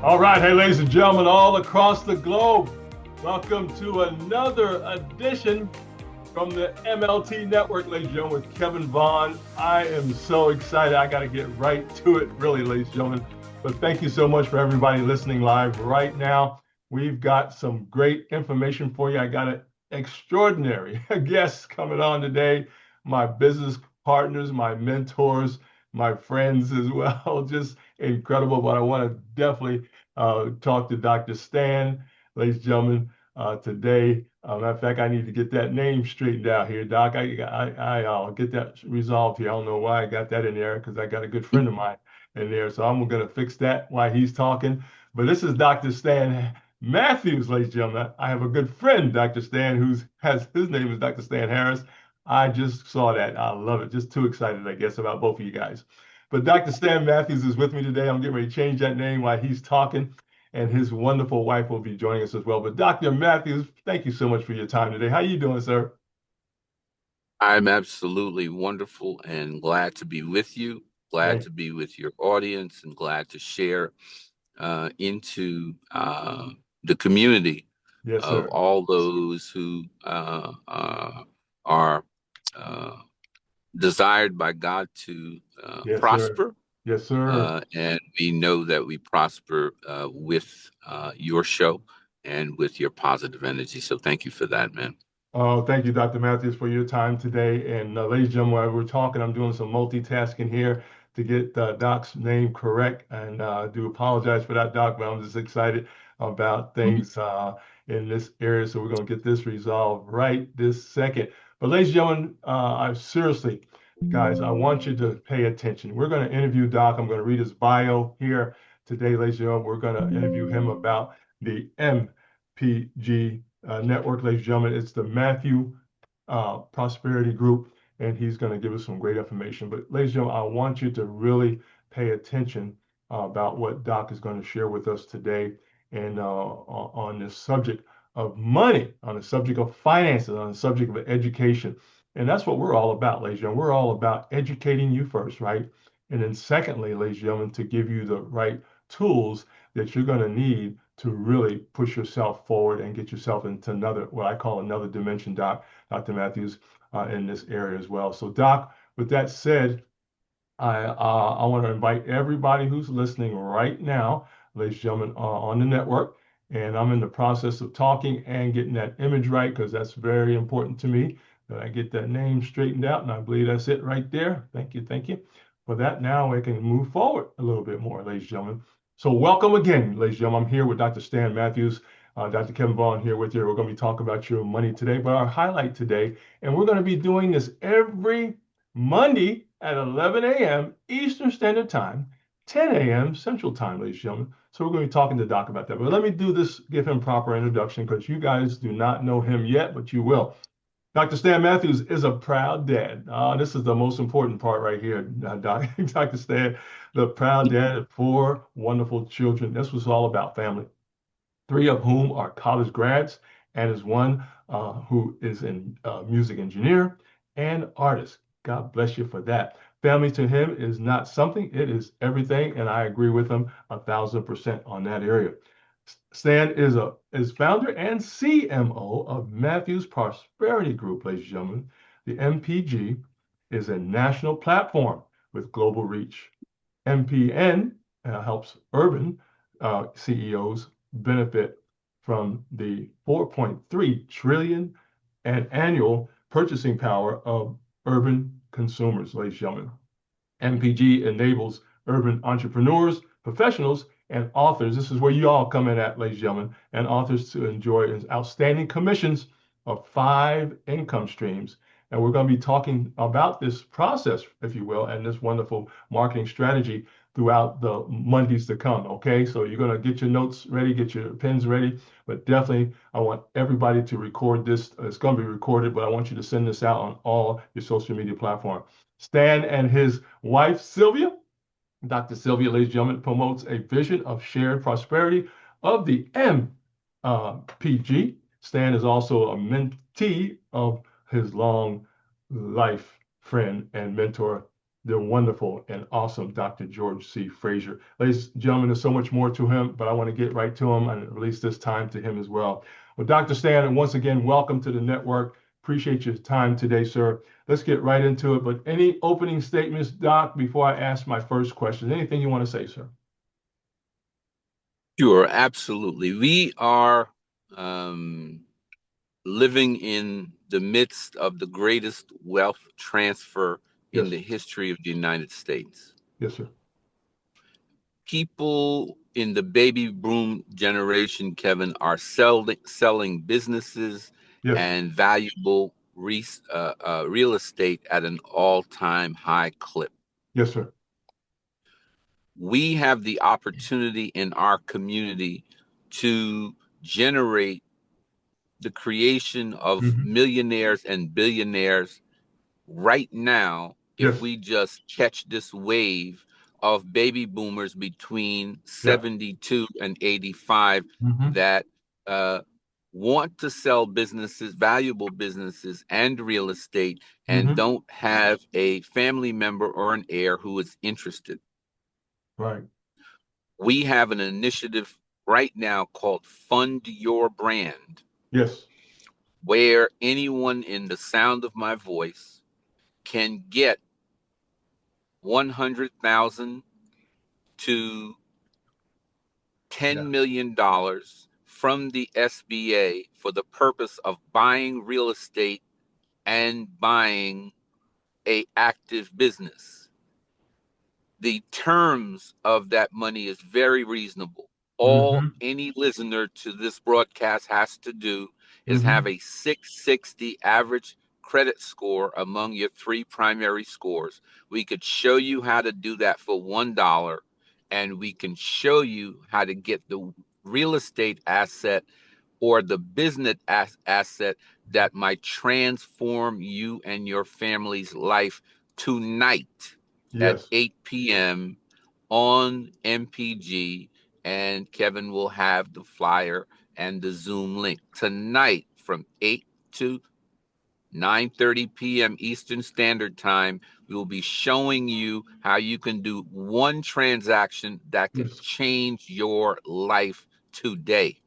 All right, hey, ladies and gentlemen, all across the globe, welcome to another edition from the MLT Network, ladies and gentlemen, with Kevin Vaughan. I am so excited. I got to get right to it, really, ladies and gentlemen. But thank you so much for everybody listening live right now. We've got some great information for you. I got an extraordinary guest coming on today, my business partners, my mentors, my friends as well. Just incredible. But I want to definitely talk to Dr. Stan, ladies and gentlemen, today. Matter of fact, I need to get that name straightened out here, Doc. I'll get that resolved here. I don't know why I got that in there because I got a good friend of mine in there. So I'm going to fix that while he's talking. But this is Dr. Stan Matthews, ladies and gentlemen. I have a good friend, Dr. Stan, who's has his name is Dr. Stan Harris. I just saw that. I love it. Just too excited, I guess, about both of you guys. But Dr. Stan Matthews is with me today. I'm getting ready to change that name while he's talking, and his wonderful wife will be joining us as well. But Dr. Matthews, thank you so much for your time today. How you doing, sir? I'm absolutely wonderful and glad to be with you, glad Thank to be with your audience, and glad to share into the community Yes, of sir. all those who are uh, desired by God to Yes, sir. prosper. Yes, sir. And we know that we prosper with your show and with your positive energy. So thank you for that, man. Oh, thank you, Dr. Matthews, for your time today. And ladies and gentlemen, while we're talking, I'm doing some multitasking here to get Doc's name correct. And I do apologize for that, Doc, but I'm just excited about things in this area. So we're going to get this resolved right this second. But ladies and gentlemen, I seriously, guys, I want you to pay attention. We're going to interview Doc. I'm going to read his bio here today, ladies and gentlemen. We're going to interview him about the MPG network, ladies and gentlemen. It's the Matthew Prosperity Group, and he's going to give us some great information. But, ladies and gentlemen, I want you to really pay attention about what Doc is going to share with us today and on this subject of money, on the subject of finances, on the subject of education. And that's what we're all about, ladies and gentlemen. We're all about educating you first, right? And then, secondly, ladies and gentlemen, to give you the right tools that you're going to need to really push yourself forward and get yourself into another, what I call another dimension, Dr. Matthews, in this area as well. So, Doc, with that said, I want to invite everybody who's listening right now, ladies and gentlemen, on the network. And I'm in the process of talking and getting that image right because that's very important to me that I get that name straightened out. And I believe that's it right there. Thank you. Thank you for that. Now we can move forward a little bit more, ladies and gentlemen. So, welcome again, ladies and gentlemen. I'm here with Dr. Stan Matthews, Dr. Kevin Vaughan here with you. We're going to be talking about your money today, but our highlight today, and we're going to be doing this every Monday at 11 a.m. Eastern Standard Time, 10 a.m. Central Time, ladies and gentlemen. So we're going to be talking to Doc about that. But let me do this, give him proper introduction because you guys do not know him yet, but you will. Dr. Stan Matthews is a proud dad. This is the most important part right here, Dr. Stan, the proud dad of four wonderful children. This was all about family, three of whom are college grads, and is one who is in music engineer and artist. God bless you for that. Family to him is not something, it is everything, and I agree with him 1,000% on that area. Stan is founder and CMO of Matthews Prosperity Group, ladies and gentlemen. The MPG is a national platform with global reach. MPN helps urban CEOs benefit from the 4.3 trillion and annual purchasing power of urban consumers, ladies and gentlemen. MPG enables urban entrepreneurs, professionals, and authors. This is where you all come in at, ladies and gentlemen, and authors to enjoy outstanding commissions of five income streams. And we're going to be talking about this process, if you will, and this wonderful marketing strategy throughout the Mondays to come. Okay, so you're going to get your notes ready, get your pens ready, but definitely I want everybody to record this. It's going to be recorded, but I want you to send this out on all your social media platforms. Stan and his wife, Sylvia, Dr. Sylvia, ladies and gentlemen, promotes a vision of shared prosperity of the MPG. Stan is also a mentee of his long life friend and mentor, the wonderful and awesome Dr. George C. Frazier. Ladies and gentlemen, there's so much more to him, but I want to get right to him and release this time to him as well. Well, Dr. Stan, and once again, welcome to the network. Appreciate your time today, sir. Let's get right into it. But any opening statements, Doc, before I ask my first question? Anything you want to say, sir? Sure, absolutely. We are um, living in the midst of the greatest wealth transfer in Yes. the history of the United States. Yes, sir. People in the baby boom generation, Kevin, are selling businesses Yes. and valuable real estate at an all-time high clip. Yes, sir. We have the opportunity in our community to generate the creation of Hmm. millionaires and billionaires right now if Yes. we just catch this wave of baby boomers between Yeah. 72 and 85 Hmm. that uh, want to sell businesses, valuable businesses, and real estate, and Hmm. don't have a family member or an heir who is interested. Right. We have an initiative right now called Fund Your Brand, Yes. where anyone in the sound of my voice can get 100,000 to Yeah. $10 million from the SBA for the purpose of buying real estate and buying a active business. The terms of that money is very reasonable. All Hmm. any listener to this broadcast has to do is have Hmm. a 660 average credit score among your three primary scores. We could show you how to do that for $1, and we can show you how to get the real estate asset or the business asset that might transform you and your family's life tonight at Yes. 8 p.m. on MPG. And Kevin will have the flyer and the Zoom link tonight from 8 to 9:30 p.m. Eastern Standard Time. We will be showing you how you can do one transaction that could Yes. change your life today.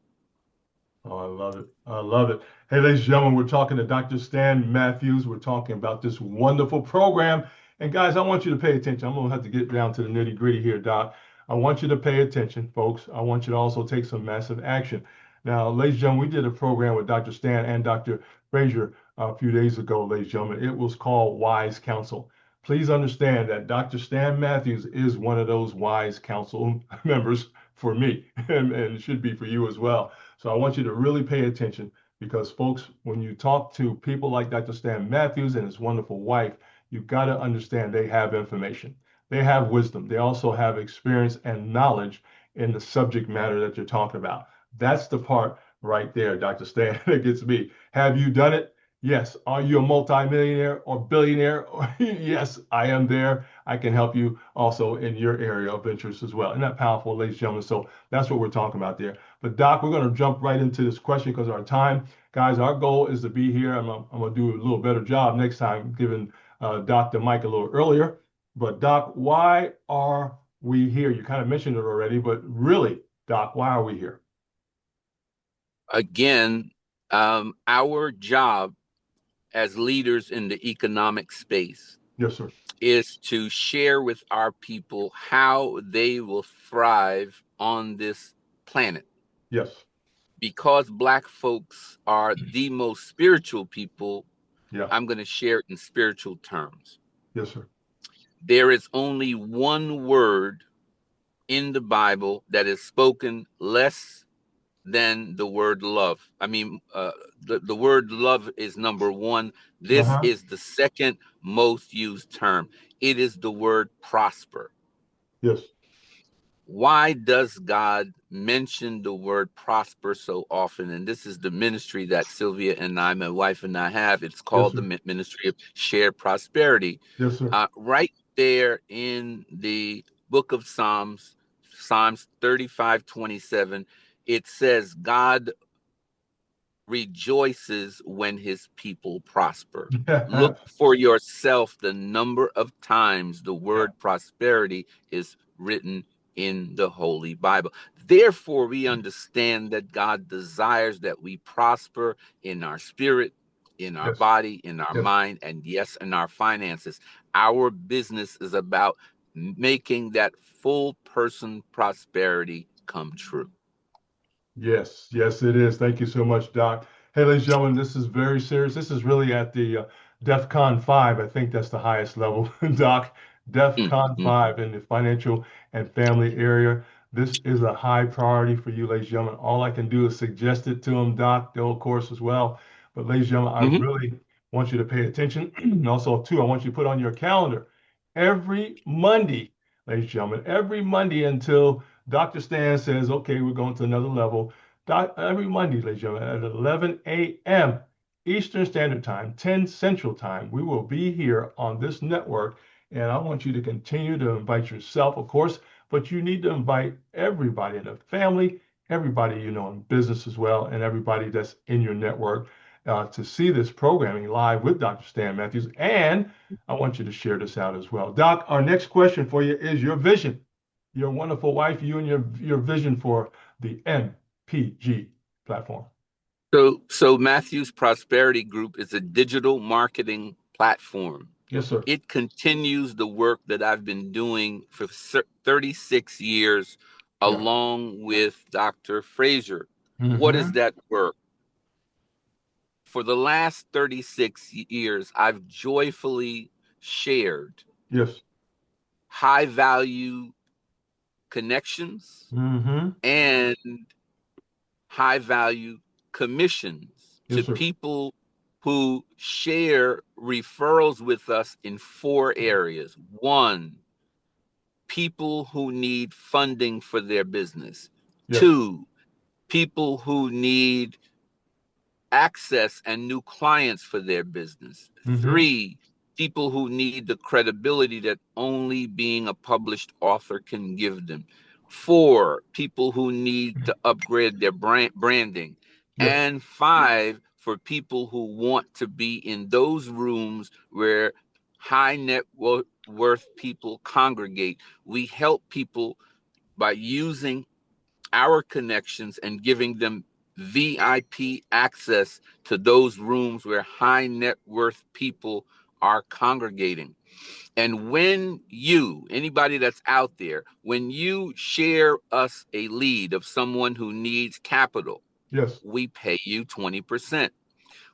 Oh, I love it. I love it. Hey, ladies and gentlemen, we're talking to Dr. Stan Matthews. We're talking about this wonderful program. And guys, I want you to pay attention. I'm going to have to get down to the nitty gritty here, Doc. I want you to pay attention, folks. I want you to also take some massive action. Now, ladies and gentlemen, we did a program with Dr. Stan and Dr. Frazier a few days ago, ladies and gentlemen. It was called Wise Counsel. Please understand that Dr. Stan Matthews is one of those Wise Counsel members for me, and it should be for you as well. So I want you to really pay attention because, folks, when you talk to people like Dr. Stan Matthews and his wonderful wife, you've got to understand they have information. They have wisdom. They also have experience and knowledge in the subject matter that you're talking about. That's the part right there, Dr. Stan, that gets me. Have you done it? Yes. Are you a multimillionaire or billionaire? Yes, I am there. I can help you also in your area of interest as well. Isn't that powerful, ladies and gentlemen? So that's what we're talking about there. But Doc, we're going to jump right into this question because of our time. Guys, our goal is to be here. I'm going to do a little better job next time, giving Doc the mic a little earlier. But Doc, why are we here? You kind of mentioned it already, but really, Doc, why are we here? Again, our job as leaders in the economic space Yes, sir. is to share with our people how they will thrive on this planet. Yes. Because Black folks are the most spiritual people, Yeah. I'm going to share it in spiritual terms. Yes, sir. There is only one word in the Bible that is spoken less than the word love. I mean, the word love is number one. This Uh-huh. is the second most used term. It is the word prosper. Yes. Why does God mention the word prosper so often? And this is the ministry that Sylvia and I, my wife and I have. It's Yes, called the sir. ministry of shared prosperity. Yes, sir. Right there in the book of Psalms, Psalms 35:27, it says, God rejoices when his people prosper. Yeah. Look for yourself the number of times the word prosperity is written in the Holy Bible. Therefore, we understand that God desires that we prosper in our spirit, in our Yes. body, in our Yes. mind, and yes, in our finances. Our business is about making that full person prosperity come true. Yes, yes, it is. Thank you so much, Doc. Hey, ladies and gentlemen, this is very serious. This is really at the DEF CON 5. I think that's the highest level, Doc. DEF CON Mm-hmm. 5 in the financial and family area. This is a high priority for you, ladies and gentlemen. All I can do is suggest it to them, Doc, the old course as well. But, ladies and gentlemen, I Mm-hmm. really want you to pay attention. And also, too, I want you to put on your calendar every Monday, ladies and gentlemen, every Monday until Dr. Stan says, okay, we're going to another level. Every Monday, ladies and gentlemen, at 11 a.m. Eastern Standard Time, 10 Central Time, we will be here on this network. And I want you to continue to invite yourself, of course, but you need to invite everybody in the family, everybody you know in business as well, and everybody that's in your network to see this programming live with Dr. Stan Matthews. And I want you to share this out as well. Doc, our next question for you is your vision, your wonderful wife, you and your vision for the MPG platform. So Matthew's Prosperity Group is a digital marketing platform. Yes, sir. It continues the work that I've been doing for 36 years Yeah. along with Dr. Frazier. What is Mm-hmm. that work? For the last 36 years, I've joyfully shared Yes. high value connections Mm-hmm. and high value commissions to Yes, sir. people who share referrals with us in four areas. One, people who need funding for their business. Yes. Two, people who need access and new clients for their business. Mm-hmm. Three, people who need the credibility that only being a published author can give them. Four, people who need to upgrade their branding. Yes. And five, for people who want to be in those rooms where high net worth people congregate. We help people by using our connections and giving them VIP access to those rooms where high net worth people are congregating. And when you, anybody that's out there, when you share us a lead of someone who needs capital, Yes. we pay you 20%.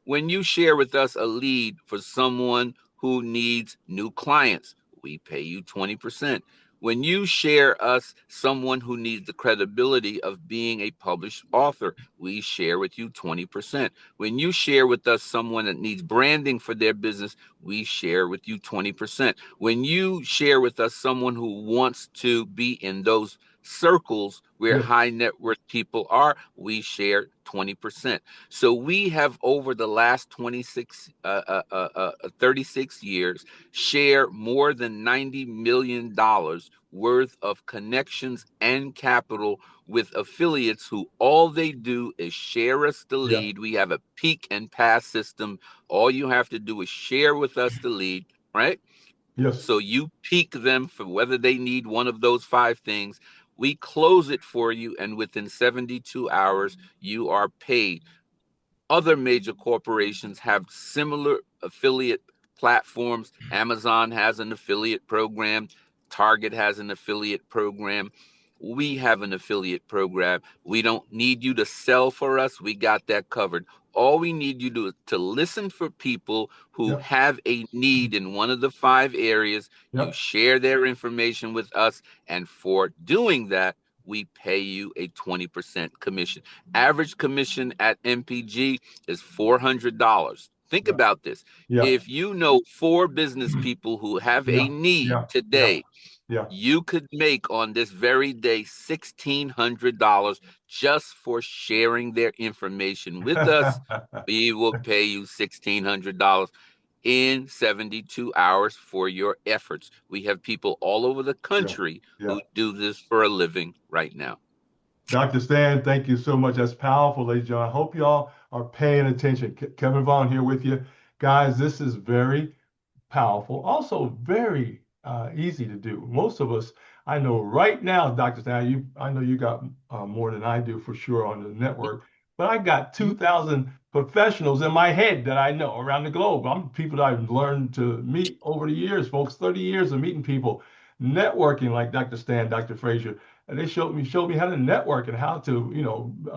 When you share with us a lead for someone who needs new clients, we pay you 20%. When you share us someone who needs the credibility of being a published author, we share with you 20%. When you share with us someone that needs branding for their business, we share with you 20%. When you share with us someone who wants to be in those circles where Yes. high net worth people are, we share 20%. So we have over the last 36 years share more than $90 million worth of connections and capital with affiliates who all they do is share us the Yeah. lead. We have a peak and pass system. All you have to do is share with us the lead, right? Yes. So you peak them for whether they need one of those five things. We close it for you, and within 72 hours, you are paid. Other major corporations have similar affiliate platforms. Amazon has an affiliate program, Target has an affiliate program. We have an affiliate program. We don't need you to sell for us. We got that covered. All we need you to listen for people who Yep. have a need in one of the five areas. You Yep. share their information with us, and for doing that, we pay you a 20% commission. Average commission at MPG is $400. Think Yep. about this. Yeah. If you know four business people who have a Yeah. need Yeah. Yeah. today, Yeah. you could make on this very day $1,600 just for sharing their information with us. We will pay you $1,600 in 72 hours for your efforts. We have people all over the Yeah. country Yeah. who do this for a living right now. Dr. Stan, thank you so much. That's powerful, ladies and gentlemen. I hope y'all are paying attention. Kevin Vaughn here with you. Guys, this is very powerful, also very easy to do. Most of us, I know right now, Dr. Stan, I know you got more than I do for sure on the network, but I got Mhm. 2,000 professionals in my head that I know around the globe. I'm people that I've learned to meet over the years, folks, 30 years of meeting people, networking like Dr. Stan, Dr. Frazier. And they showed me how to network and how to,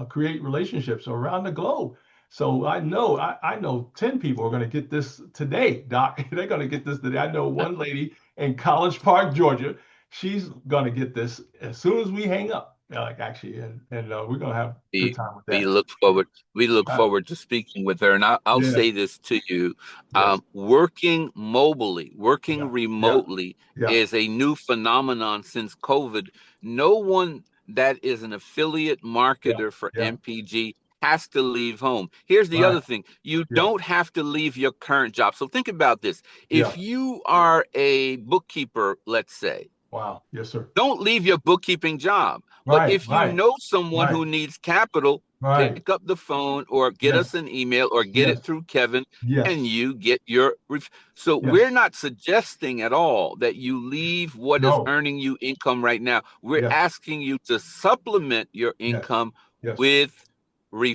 create relationships around the globe. So I know 10 people are going to get this today, Doc. They're going to get this today. I know one lady in College Park, Georgia. She's going to get this as soon as we hang up. Like actually, and we're going to have a good we time with we that. look forward we look Uh, forward to speaking with her, and I'll yeah, say this to you. yes, Working yeah, yeah, remotely yeah, is a new phenomenon since COVID. No one that is an affiliate yeah, marketer for yeah. MPG has to leave home. Here's the Right. other thing: you Yeah, don't have to leave your current job. So think about this. yeah. If you are a bookkeeper, let's say, Wow. Yes, sir. don't leave your bookkeeping job. But Right, if you right, know someone right, who needs capital, right. pick up the phone or get us Yes, an email or get it yes, through Kevin, and yes, you get your so yes. we're not suggesting at all that you leave what is No. earning you income right now. We're Yes, asking you to supplement your yes, income yes, with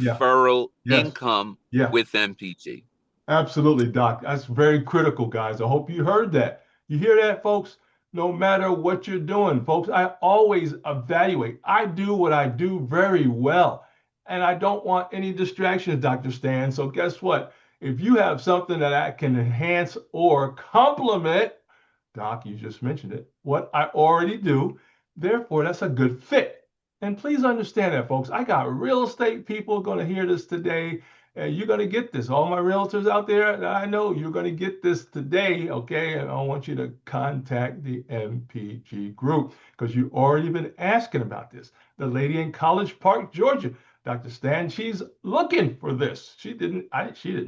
yeah, referral yes, income yeah. with MPG. Absolutely, Doc. That's very critical, guys. I hope you heard that. You hear that, folks? No matter what you're doing, folks, I always evaluate. I do what I do very well, and I don't want any distractions, Dr. Stan. So, guess what? If you have something that I can enhance or complement, Doc, you just mentioned it, what I already do, therefore, that's a good fit. And please understand that, folks. I got real estate people going to hear this today, and you're going to get this. All my realtors out there that I know, you're going to get this today, okay? And I want you to contact the MPG group because you've already been asking about this. The lady in College Park, Georgia, Dr. Stan, she's looking for this. She didn't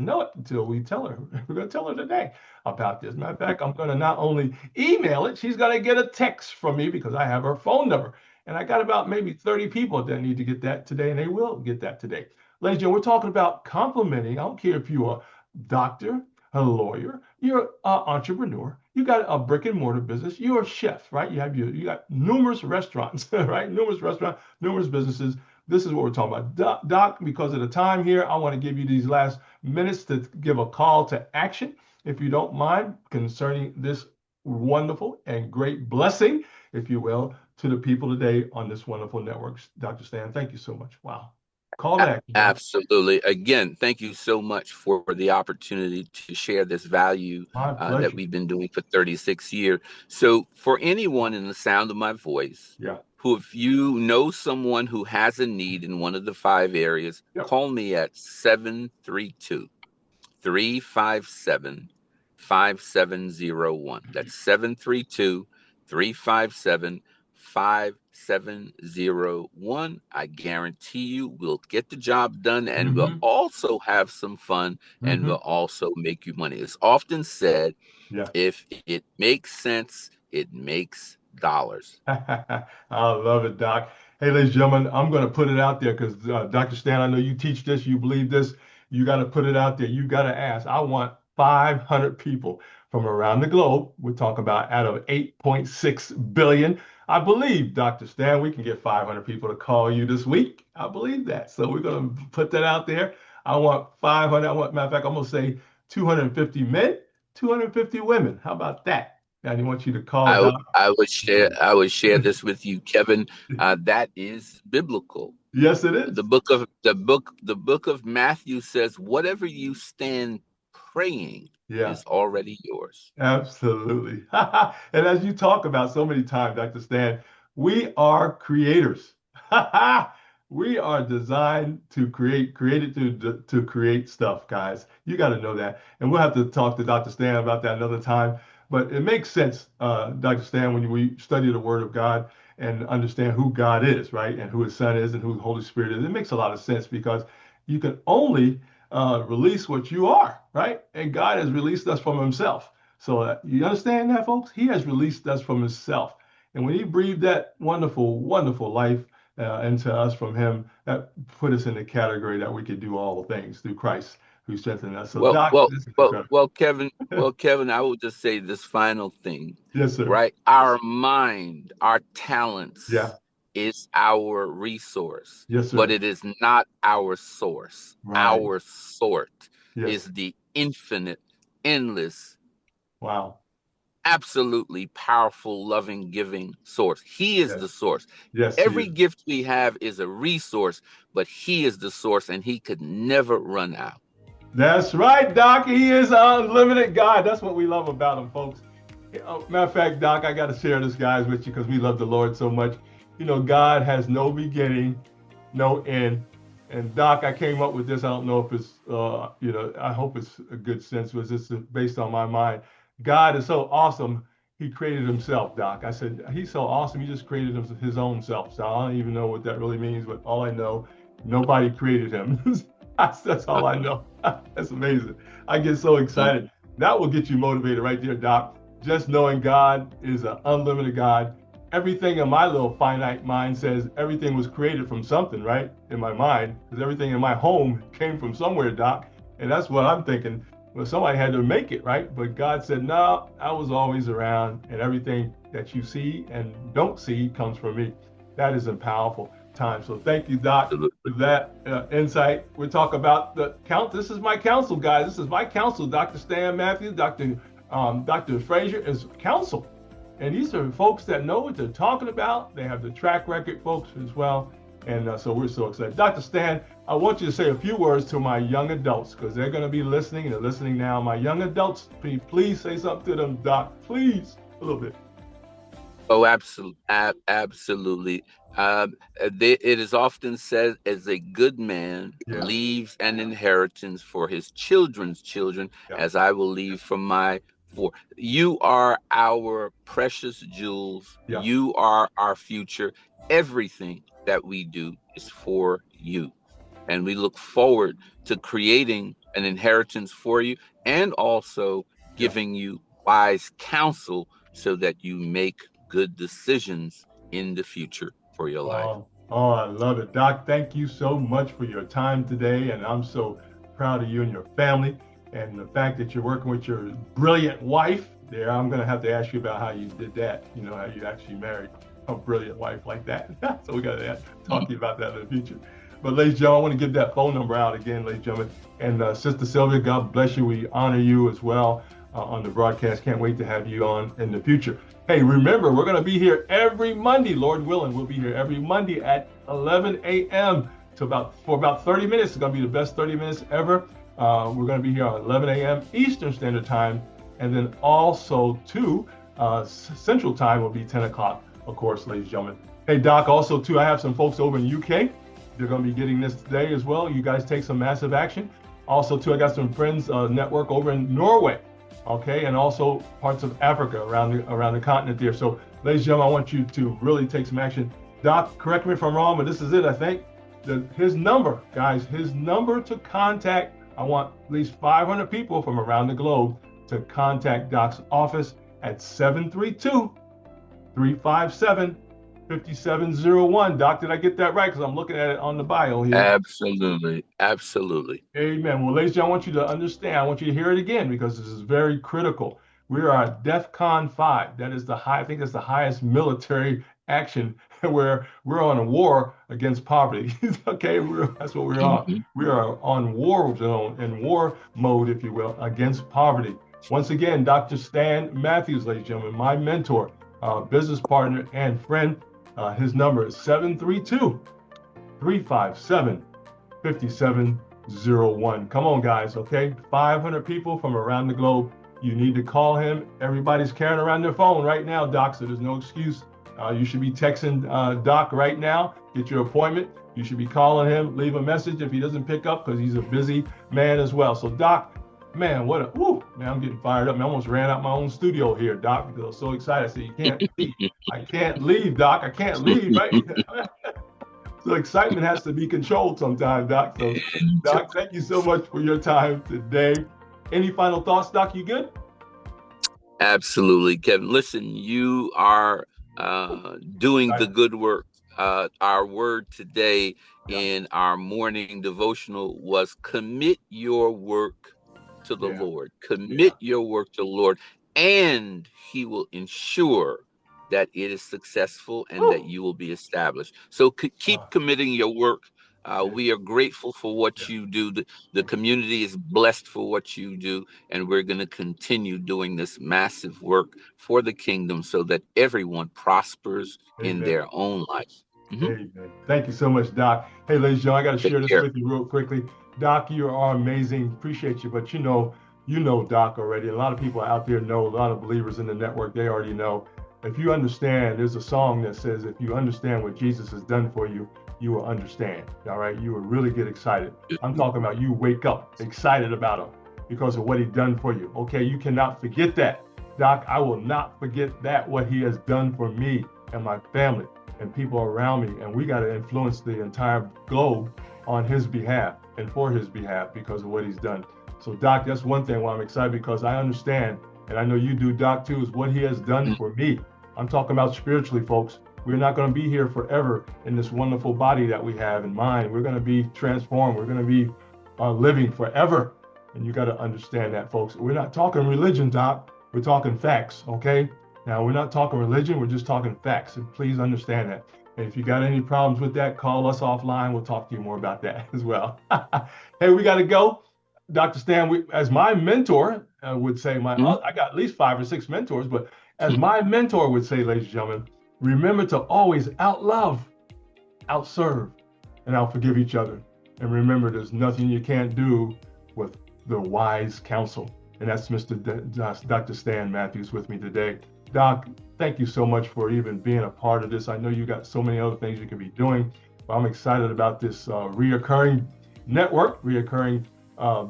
know it until we tell her. We're going to tell her today about this. Matter of fact, I'm going to not only email it, she's going to get a text from me because I have her phone number. And I got about maybe 30 people that need to get that today, and they will get that today. Ladies and gentlemen, we're talking about complimenting. I don't care if you're a doctor, a lawyer, you're an entrepreneur, you got a brick and mortar business, you're a chef, right? You got numerous restaurants, right? Numerous restaurants, numerous businesses. This is what we're talking about. Doc, because of the time here, I want to give you these last minutes to give a call to action if you don't mind, concerning this wonderful and great blessing, if you will, to the people today on this wonderful network. Dr. Stan, thank you so much. Wow. Call to action, brother. Absolutely. Again, thank you so much for the opportunity to share this value My that pleasure. we've been doing for 36 years. So, for anyone in the sound of my voice, Yeah. who, if you know someone who has a need in one of the five areas, Yep. call me at 732-357-5701. That's 732-357-5701. I guarantee you we'll get the job done, and we'll Mm-hmm. also have some fun, and Mm-hmm. we'll also make you money. It's often said, Yeah. if it makes sense, it makes dollars. I love it, Doc. Hey, ladies and gentlemen, I'm going to put it out there because Dr. Stan, I know you teach this, you believe this. You got to put it out there. You got to ask. I want 500 people from around the globe. We're talking about out of 8.6 billion. I believe, Dr. Stan, we can get 500 people to call you this week. I believe that. So we're going to put that out there. I want 500. Matter of fact, I'm going to say 250 men, 250 women. How about that? And I want you to call I Doc. I would share this with you, Kevin. That is biblical. Yes, it is. The book of Matthew says, whatever you stand praying Yeah, is already yours. absolutely. And as you talk about so many times, Dr. Stan, we are creators. We are designed to create, created to create stuff, guys. You got to know that. And we'll have to talk to Dr. Stan about that another time. But it makes sense, Dr. Stan, when we study the Word of God and understand who God is, right? And who His Son is and who the Holy Spirit is. It makes a lot of sense because you can only release what you are, right? And God has released us from Himself. So you understand that, folks? He has released us from Himself. And when He breathed that wonderful, wonderful life, and to us from him, that put us in the category that we could do all things through Christ who strengthened us. So, Well, Doc, well, this is well, incredible. well, Kevin, I will just say this final thing, Yes, sir. right? Our mind, our talents Yeah. is our resource, Yes, but sir. it is not our source. Right. Our source is Yes. the infinite, endless, Wow. absolutely powerful, loving, giving source. He is the Yes. source. Yes, he Every is. gift we have is a resource, but he is the source and he could never run out. That's right, Doc. He is an unlimited God. That's what we love about him, folks. Matter of fact, Doc, I got to share this, guys, with you because we love the Lord so much. God has no beginning, no end. And Doc, I came up with this. I don't know if it's, I hope it's a good sense, but this is based on my mind. God is so awesome. He created himself, Doc. I said, he's so awesome. He just created his own self. So I don't even know what that really means, but all I know, nobody created him. That's all I know. That's amazing. I get so excited. That will get you motivated right there, Doc. Just knowing God is an unlimited God. Everything in my little finite mind says everything was created from something, right? In my mind, because everything in my home came from somewhere, Doc. And that's what I'm thinking. Well, somebody had to make it, right? But God said, no, I was always around, and everything that you see and don't see comes from me. That is a powerful time. So thank you, Doc, Absolutely. for that insight. We'll talk about the count. This is my counsel, guys. This is my counsel. Dr. Stan Matthews, Dr. Frazier is counsel. And these are folks that know what they're talking about. They have the track record, folks, as well. And so we're so excited. Dr. Stan, I want you to say a few words to my young adults because they're going to be listening. And they're listening now. My young adults, please say something to them, Doc. Please, a little bit. Oh, absolutely, absolutely. It is often said, "As a good man Yeah, leaves an inheritance for his children's children, yeah, as I will leave from my for." You are our precious jewels. yeah. You are our future. Everything that we do is for you, and we look forward to creating an inheritance for you, and also Yeah. giving you wise counsel so that you make good decisions in the future for your life. I love it. Doc, thank you so much for your time today. And I'm so proud of you and your family and the fact that you're working with your brilliant wife there. I'm going to have to ask you about how you did that, how you actually married a brilliant wife like that. So we got to talk to you about that in the future. But ladies and gentlemen, I want to give that phone number out again, ladies and gentlemen. And Sister Sylvia, God bless you. We honor you as well on the broadcast. Can't wait to have you on in the future. Hey, remember, we're going to be here every Monday, Lord willing. We'll be here every Monday at 11 a.m. For about 30 minutes. It's going to be the best 30 minutes ever. We're going to be here at 11 a.m. Eastern Standard Time. And then also, too, Central Time will be 10 o'clock, of course, ladies and gentlemen. Hey, Doc, also, too, I have some folks over in UK. They're going to be getting this today as well. You guys take some massive action. Also, too, I got some friends network over in Norway. Okay, and also parts of Africa around the continent there. So, ladies and gentlemen, I want you to really take some action. Doc, correct me if I'm wrong, but this is it, I think. His number, guys, his number to contact, I want at least 500 people from around the globe to contact Doc's office at 732-357-5701. Doc, did I get that right? Because I'm looking at it on the bio here. Absolutely, absolutely. Amen. Well, ladies and gentlemen, I want you to understand. I want you to hear it again because this is very critical. We are at DEFCON 5. That is I think that's the highest military action where we're on a war against poverty. Okay, that's what we're on. Mhm. We are on war zone, in war mode, if you will, against poverty. Once again, Dr. Stan Matthews, ladies and gentlemen, my mentor, business partner, and friend. His number is 732-357-5701. Come on, guys, okay? 500 people from around the globe. You need to call him. Everybody's carrying around their phone right now, Doc, so there's no excuse. You should be texting Doc right now, get your appointment. You should be calling him, leave a message if he doesn't pick up because he's a busy man as well. So, Doc, man, man, I'm getting fired up. Man, I almost ran out my own studio here, Doc, because I was so excited. I said, you can't leave. I can't leave, Doc. I can't leave, right? So excitement has to be controlled sometimes, Doc. So, Doc, thank you so much for your time today. Any final thoughts, Doc? You good? Absolutely, Kevin. Listen, you are doing the good work our word today Yeah. in our morning devotional was commit your work to the Yeah. Lord. Yeah. Commit your work to the Lord, and He will ensure that it is successful and that Woo! you will be established. So Uh, keep committing your work. yeah. We are grateful for what Yeah. you do. The Thank you. community is blessed for what you do, and we're going to continue doing this massive work for the kingdom so that everyone prospers in Amen. their own life. Mhm. Amen. Thank you so much, Doc. Hey, ladies and gentlemen, I got to Take share this care. with you real quickly. Doc, you are amazing. Appreciate you. But you know Doc already. A lot of people out there know, a lot of believers in the network, they already know. If you understand, there's a song that says, if you understand what Jesus has done for you, you will understand. All right. You will really get excited. I'm talking about you wake up excited about him because of what he done for you. Okay. You cannot forget that. Doc, I will not forget that, what he has done for me and my family and people around me. And we got to influence the entire globe on his behalf and for his behalf because of what he's done. So, Doc, that's one thing why I'm excited, because I understand, and I know you do, Doc, too, is what he has done for me. I'm talking about spiritually, folks. We're not going to be here forever in this wonderful body that we have in mind. We're going to be transformed. We're going to be living forever. And you got to understand that, folks. We're not talking religion, Doc. We're talking facts, okay? Now, we're not talking religion, we're just talking facts, and please understand that. And if you got any problems with that, call us offline. We'll talk to you more about that as well. Hey, we got to go. Dr. Stan, as my mentor would say, Mhm. I got at least 5 or 6 mentors, but as my mentor would say, ladies and gentlemen, remember to always outlove, outserve, and outforgive each other. And remember, there's nothing you can't do with the wise counsel. And that's Dr. Stan Matthews with me today. Doc, thank you so much for even being a part of this. I know you got so many other things you could be doing, but I'm excited about this reoccurring network, reoccurring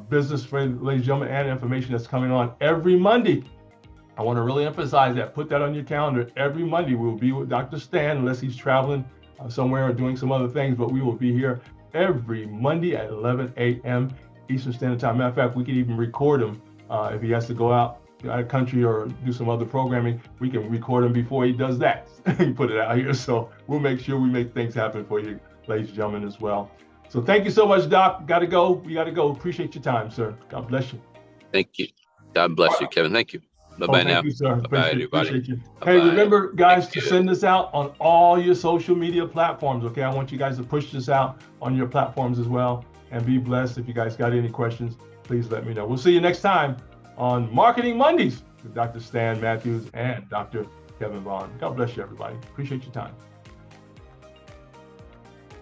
business, ladies and gentlemen, and information that's coming on every Monday. I want to really emphasize that. Put that on your calendar. Every Monday, we will be with Dr. Stan, unless he's traveling somewhere or doing some other things, but we will be here every Monday at 11 a.m. Eastern Standard Time. Matter of fact, we could even record him if he has to go out of country or do some other programming. We can record him before he does that and put it out here. So we'll make sure we make things happen for you, ladies and gentlemen, as well. So thank you so much, Doc. Got to go. We got to go. Appreciate your time, sir. God bless you. Thank you. God bless you, Kevin. Thank you. Bye Oh, bye thank now. you, sir. Bye bye, Appreciate, everybody. appreciate you. Bye Hey, bye. remember, Thank guys, to you. send this out on all your social media platforms. Okay, I want you guys to push this out on your platforms as well. And be blessed. If you guys got any questions, please let me know. We'll see you next time on Marketing Mondays with Dr. Stan Matthews and Dr. Kevin Vaughan. God bless you, everybody. Appreciate your time.